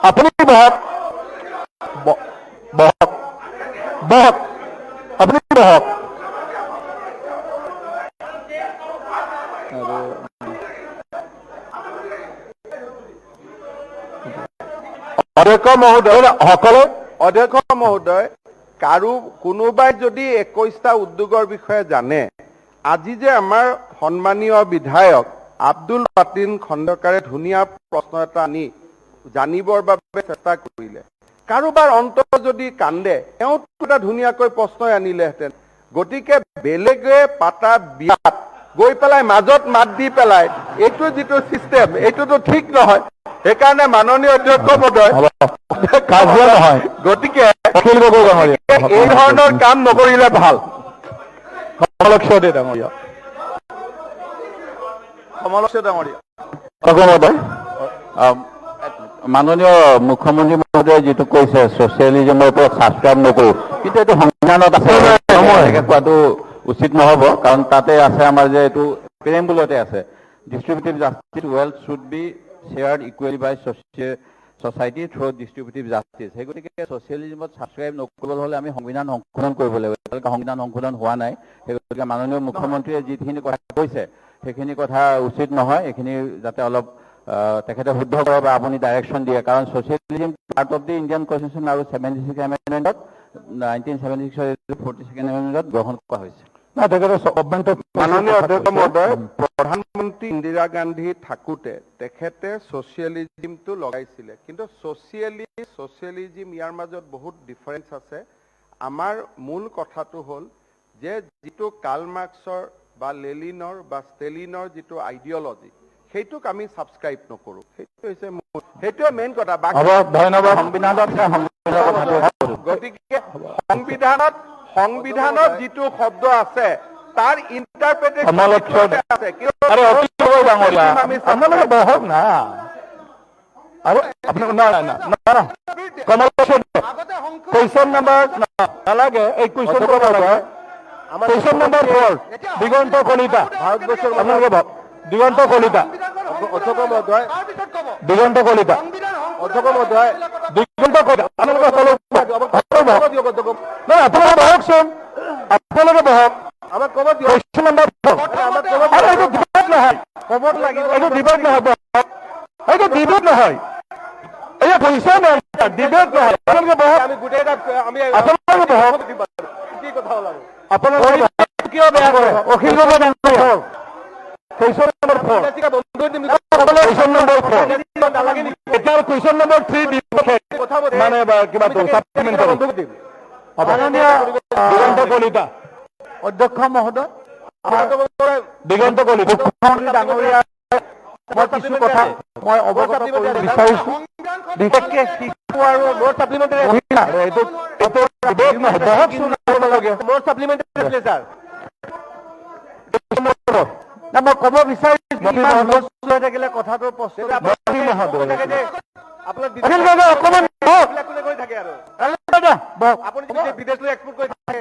আপুনি বহক বহক বহক আপুনি বহক অধ্যক্ষ মহোদয় কোনোবাই যদি 21টা উদ্যোগৰ বিষয়ে জানে, আজি যে আমাৰ সন্মানীয় বিধায়ক আব্দুল পাতিন খণ্ডকাৰে ধুনীয়া প্ৰশ্ন এটা আনি জানিবৰ বাবে চেষ্টা কৰিলে। কাৰোবাৰ অন্তৰ যদি কান্দে, তেওঁ এটা ধুনীয়াকৈ প্ৰশ্নই আনিলেহেঁতেন। গতিকে বেলেগে পাতা বিয়াত গৈ পেলাই মাজত মাত দি পেলাই এইটো যিটো চিষ্টেম, এইটোতো ঠিক নহয়। সেইকাৰণে মাননীয় অধ্যক্ষ মহোদয়, গতিকে এই ধৰণৰ কাম নকৰিলে ভাল। মাননীয় মুখ্যমন্ত্ৰী মহোদয়ে যিটো কৈছে ছচিয়েলিজমৰ ওপৰত ছাবস্ক্ৰাইব নকৰোঁ, কিন্তু এইটো সংবিধানত আছে, কোৱাটো উচিত নহ'ব। কাৰণ তাতে আছে আমাৰ যে এইটো প্ৰেমবুলতে আছে, distributive justice wealth should be shared equally by society through distributive justice. সেই গতিকে ছচিয়েলিজমত ছাবস্ক্ৰাইব নকৰিবলৈ হ'লে আমি সংবিধান সংশোধন কৰিব লাগিব। এতিয়ালৈকে সংবিধান সংশোধন হোৱা নাই। সেই গতিকে মাননীয় মুখ্যমন্ত্ৰীয়ে যিখিনি কথা কৈছে সেইখিনি কথা উচিত নহয়। এইখিনি যাতে অলপ তেখেতে শুদ্ধ কৰে বা আপুনি ডাইৰেকশ্যন দিয়ে। কাৰণ socialism part of the Indian constitution আৰু 76 এমেণ্ডমেণ্টত 1976 42nd এমেণ্ডমেণ্টত গ্ৰহণ কৰা হৈছে। মাননীয় অধ্যক্ষ মহোদয়, প্ৰধানমন্ত্ৰী ইন্দিৰা গান্ধী থাকোঁতে তেখেতে ছচিয়েলিজিমটো লগাইছিলে, কিন্তু ছচিয়েলিজিম ইয়াৰ মাজত বহুত ডিফাৰেঞ্চ আছে। আমাৰ মূল কথাটো হ'ল যে যিটো কাৰ্ল মাৰ্ক্সৰ বা লেনিনৰ বা ষ্টেলিনৰ যিটো আইডিঅলজি, সেইটোক আমি ছাবস্ক্ৰাইব নকৰোঁ। সেইটোৱে মেইন কথা। গতিকে সংবিধানত যিটো শব্দ আছে তাৰ ইণ্টাৰপ্ৰিটেশ্যন আছে। কুৱেশ্যন নম্বৰ নালাগে, এই কুৱেশ্যন নম্বৰ 4 দিগন্ত কলিতা, আপোনালোকে দিগন্ত কলিতা, অধ্যক্ষ মহোদয়, দিগন্ত কলিতা, অধ্যক্ষ মহোদয়, দিগন্ত কলিতা, আপোনালোকে বহকচোন, আপোনালোকে বহক। আমাক ক'ব দিয়ক। কুৱেশ্যন নম্বৰ 4, এইটো ডিবেট নহয়, ক'বত লাগিব। এইটো ডিবেট নহয়, এইটো ডিবেট নহয়, এইটো কুৱেশ্যন ডিবেট নহয়। আপোনালোকে বহক, আমি গোটেইটা আমি আপোনালোকে বহক, কি কথা ওলাব? আপোনালোকে কিয় বেয়া কৰে? অখিল গগৈ ডাঙৰীয়া, কুৱেশ্যন নম্বৰ 4, কুৱেশ্যন নম্বৰ 4, এতিয়া কুৱেশ্যন নম্বৰ 3 মানে কিবা ছাপ্লিমেণ্টাৰী। মাননীয় দিগন্ত কলিতা, অধ্যক্ষ মহোদয়, দিগন্ত কলিতা, মুখ্যমন্ত্ৰী ডাঙৰীয়া, মই কিছু কথা মই অৱগত কৰিব বিচাৰিছো। বিশেষকে শিশু আৰু মোৰ ছাপ্লিমেণ্টাৰী এইটো ডিবেট নহয়, বহকচোন আপোনালোকে। মোৰ ছাপ্লিমেণ্টাৰী ছাৰ, মই ক'ব বিচাৰিছো, হৈ থাকিলে কথাটো প্ৰশ্ন বিদেশ লৈ এক্সপৰ্ট কৰি থাকে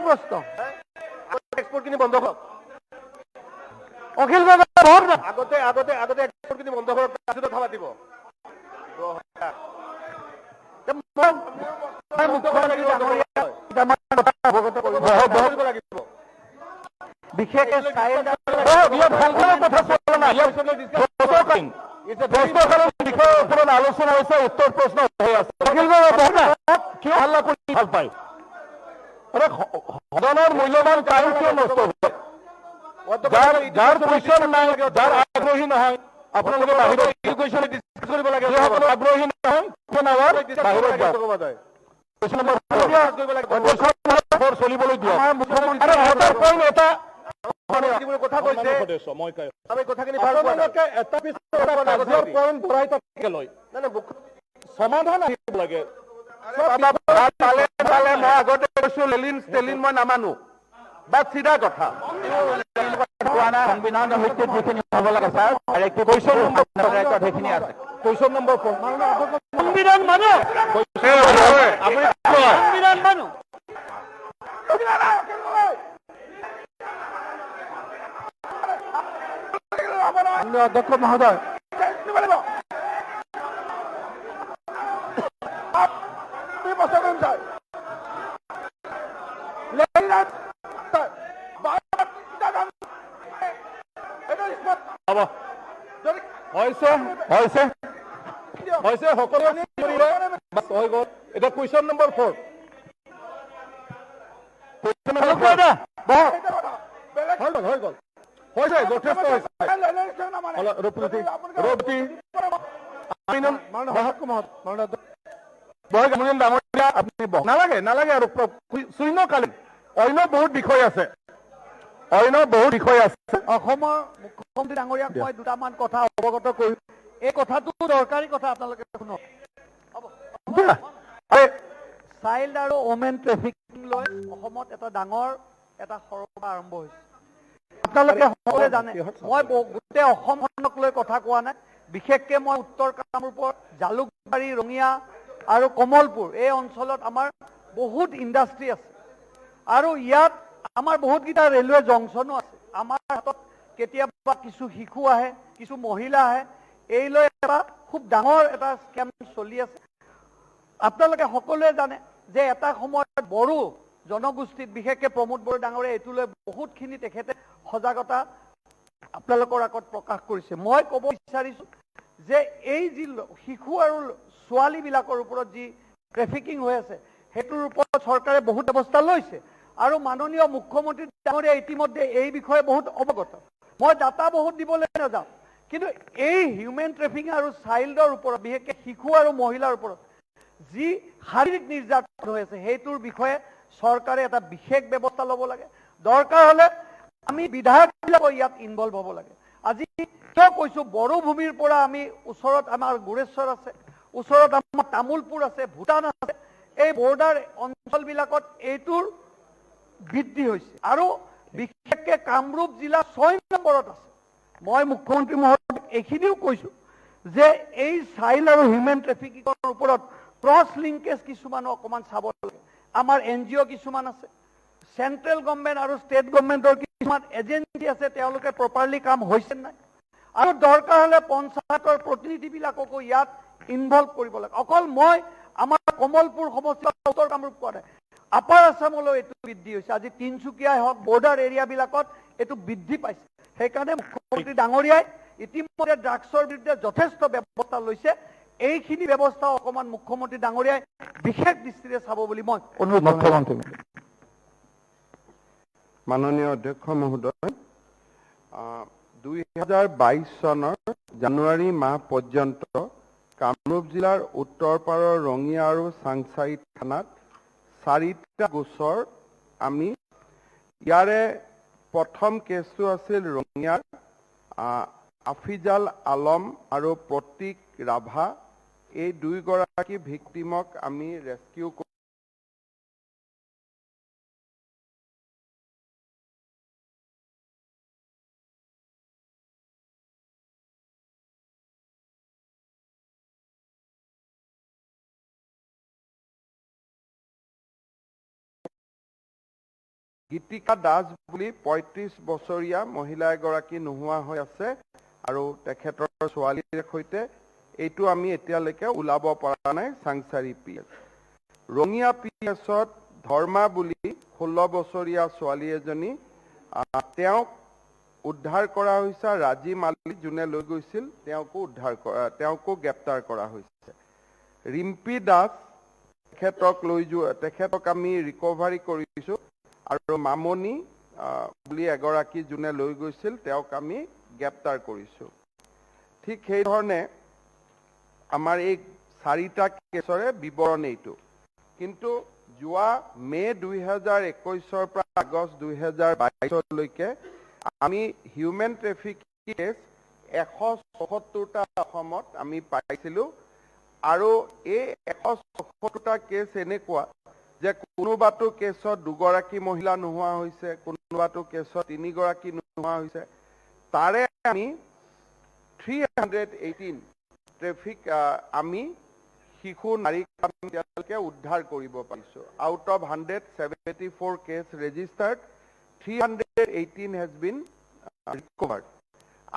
প্ৰশ্ন এক্সপৰ্টখিনি বন্ধ কৰক। অখিল গগৈ আগতে এক্সপৰ্টখিনি বন্ধ কৰক, তাৰপিছত কথা পাতিব। বিশেষকে আলোচনা হৈছে, উত্তৰ প্ৰশ্ন হৈ আছে। কিয় হাল্লা কৰি ভাল পায়? সদনৰ মূল্যৱান টাইম কিয় নষ্ট হয়? যাৰ কুৱেশ্যন নাই, যাৰ আগ্ৰহী নহয়, আপোনালোকে বাহিৰত ডিছকাছ কৰিব লাগে। আগ্ৰহী নহয় চলিবলৈ দিয়ক। এটা কথা কৈছে, কথাখিনি সমাধান আহিব লাগে। মই আগতে কৈছো লেনিন ষ্টেলিন মই নামানো, বাট চিধা কথা। সংবিধানৰ ভিত্তিত যিখিনি হ'ব লাগে ছাৰ, সেইখিনি আছে। কুৱেশ্যন নম্বৰ 4, সংবিধান মানো, সংবিধান মানো। অধ্যক্ষ মহোদয়, হৈছে সকলোৱে হৈ গ'ল এতিয়া কুৱেশ্যন নম্বৰ 4 হৈ গ'ল হৈছে যথেষ্ট হৈছে নালাগে নালাগে আৰু শূন্যকালীন অন্য বহুত বিষয় আছে অসমৰ মুখ্যমন্ত্ৰী ডাঙৰীয়াক মই দুটামান কথা অৱগত কৰিম এই কথাটো দৰকাৰী কথা আপোনালোকে শুনক চাইল্ড আৰু ওমেন ট্ৰেফিকিং লৈ অসমত এটা ডাঙৰ এটা সৰবা আৰম্ভ হৈছে আপোনালোকে সকলোৱে জানে মই গোটেই অসমখনক লৈ কথা কোৱা নাই বিশেষকৈ মই উত্তৰ কামৰূপৰ জালুকবাৰী ৰঙিয়া আৰু কমলপুৰ এই অঞ্চলত আমাৰ বহুত ইণ্ডাষ্ট্ৰী আছে আৰু ইয়াত আমাৰ বহুতকেইটা ৰেলৱে জংচনো আছে আমাৰ হাতত কেতিয়াবা কিছু শিশু আহে কিছু মহিলা আহে এই লৈ এটা খুব ডাঙৰ এটা স্কেম চলি আছে আপোনালোকে সকলোৱে জানে যে এটা সময়ত বড়ো জনগোষ্ঠীত বিশেষকৈ প্ৰমোদ বড়ো ডাঙৰে এইটো লৈ বহুতখিনি তেখেতে সজাগতা আপোনালোকৰ আগত প্ৰকাশ কৰিছে মই ক'ব বিচাৰিছোঁ যে এই যি শিশু আৰু ছোৱালীবিলাকৰ ওপৰত যি ট্ৰেফিকিং হৈ আছে সেইটোৰ ওপৰত চৰকাৰে বহুত ব্যৱস্থা লৈছে আৰু মাননীয় মুখ্যমন্ত্ৰী ডাঙৰীয়া ইতিমধ্যে এই বিষয়ে বহুত অৱগত মই ডাটা বহুত দিবলৈ নাযাওঁ কিন্তু এই হিউমেন ট্ৰেফিকিং আৰু চাইল্ডৰ ওপৰত বিশেষকৈ শিশু আৰু মহিলাৰ ওপৰত যি শাৰীৰিক নিৰ্যাতন হৈ আছে সেইটোৰ বিষয়ে চৰকাৰে এটা বিশেষ ব্যৱস্থা ল'ব লাগে দৰকাৰ হ'লে আমি বিধায়কবিলাকো ইয়াত ইনভলভ হ'ব লাগে আজি কিয় কৈছোঁ বড়ো ভূমিৰ পৰা আমি ওচৰত আমাৰ গুৰেশ্বৰ আছে ওচৰত আমাৰ তামোলপুৰ আছে ভূটান আছে এই বৰ্ডাৰ অঞ্চলবিলাকত এইটোৰ বৃদ্ধি হৈছে আৰু বিশেষকৈ কামৰূপ জিলা 6 নম্বৰত আছে মই মুখ্যমন্ত্ৰী মহোদয়ক এইখিনিও কৈছোঁ যে এই চাইল্ড আৰু হিউমেন ট্ৰেফিকিঙৰ ওপৰত ক্ৰছ লিংকেজ কিছুমানো অকণমান চাব লাগে আমাৰ NGO কিছুমান আছে চেণ্ট্ৰেল গভৰ্ণমেণ্ট আৰু ষ্টেট গভৰ্ণমেণ্টৰ কিছুমান এজেঞ্চি আছে তেওঁলোকে প্ৰপাৰলি কাম হৈছে নাই আৰু দৰকাৰ হ'লে পঞ্চায়তৰ প্ৰতিনিধিবিলাককো ইয়াত ইনভলভ কৰিব লাগে অকল মই আমাৰ কমলপুৰ সমষ্টি উত্তৰ কামৰূপ কোৱা নাই আপাৰ আছামলৈ এইটো বৃদ্ধি হৈছে আজি তিনিচুকীয়াই হওক বৰ্ডাৰ এৰিয়াবিলাকত এইটো বৃদ্ধি পাইছে সেইকাৰণে মুখ্যমন্ত্ৰী ডাঙৰীয়াই ইতিমধ্যে ড্ৰাগছৰ বিৰুদ্ধে যথেষ্ট ব্যৱস্থা লৈছে এইখিনি ব্যৱস্থা অকণমান মুখ্যমন্ত্ৰী ডাঙৰীয়াই বিশেষ দৃষ্টিৰে চাব বুলি মই অনুৰোধ মুখ্যমন্ত্ৰী মাননীয় অধ্যক্ষ মহোদয় 2022 চনৰ জানুৱাৰী মাহ পৰ্যন্ত কামৰূপ জিলাৰ উত্তৰ পাৰৰ ৰঙিয়া আৰু চাংচাৰী থানাত 4টা গোচৰ আমি ইয়াৰে প্ৰথম কেছটো আছিল ৰঙিয়াৰ আফিজাল আলম আৰু প্ৰতীক ৰাভা এই দুইগৰাকী ভিক্টিমক আমি ৰেস্কিউ গীতিকা দাস বুলি 35 বছৰীয়া মহিলা এগৰাকী নোহোৱা হৈ আছে আৰু তেখেতৰ ছোৱালীৰ সৈতে এইটো আমি এতিয়ালৈকে ওলাব পৰা নাই চাংচাৰী PS ৰঙিয়া PSত ধৰ্মা বুলি 16 বছৰীয়া ছোৱালী এজনী তেওঁক উদ্ধাৰ কৰা হৈছে ৰাজী মালিক যোনে লৈ গৈছিল তেওঁকো গ্ৰেপ্তাৰ কৰা হৈছে ৰিম্পী দাস তেখেতক আমি ৰিকভাৰী কৰিছোঁ আৰু মামনি বুলি এগৰাকী যোনে লৈ গৈছিল তেওঁক আমি গ্ৰেপ্তাৰ কৰিছোঁ ঠিক সেই ধৰণে আমাৰ এই 4টা কেছৰে বিৱৰণ এইটো কিন্তু যোৱা মে 2021 পৰা আগষ্ট 2022 লৈকে আমি হিউমেন ট্ৰেফিকিং কেছ 177টা অসমত আমি পাইছিলোঁ আৰু এই 177টা কেছ এনেকুৱা যে কোনোবাটো কেছত 2গৰাকী মহিলা নোহোৱা হৈছে কোনোবাটো কেছত 3গৰাকী নোহোৱা হৈছে তাৰে আমি 318 ট্ৰেফিক আমি শিশু নাৰীক তেওঁলোকে উদ্ধাৰ কৰিব পাৰিছোঁ out of 174 case registered 318 has been recovered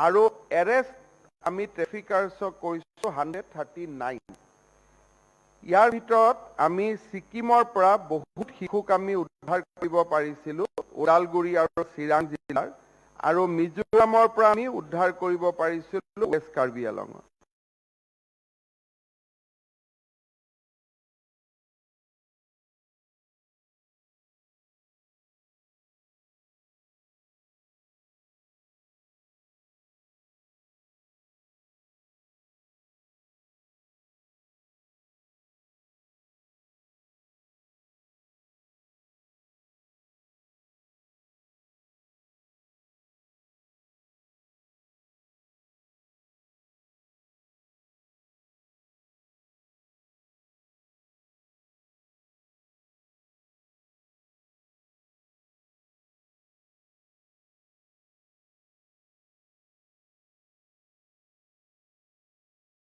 আৰু এৰেষ্ট আমি ট্ৰেফিকাৰ্ছক কৰিছোঁ 139 ইয়াৰ ভিতৰত আমি ছিকিমৰ পৰা বহুত শিশুক আমি উদ্ধাৰ কৰিব পাৰিছিলোঁ ওদালগুৰি আৰু চিৰাং জিলাৰ আৰু মিজোৰামৰ পৰা আমি উদ্ধাৰ কৰিব পাৰিছিলো ৱেষ্ট কাৰ্বি আংলঙত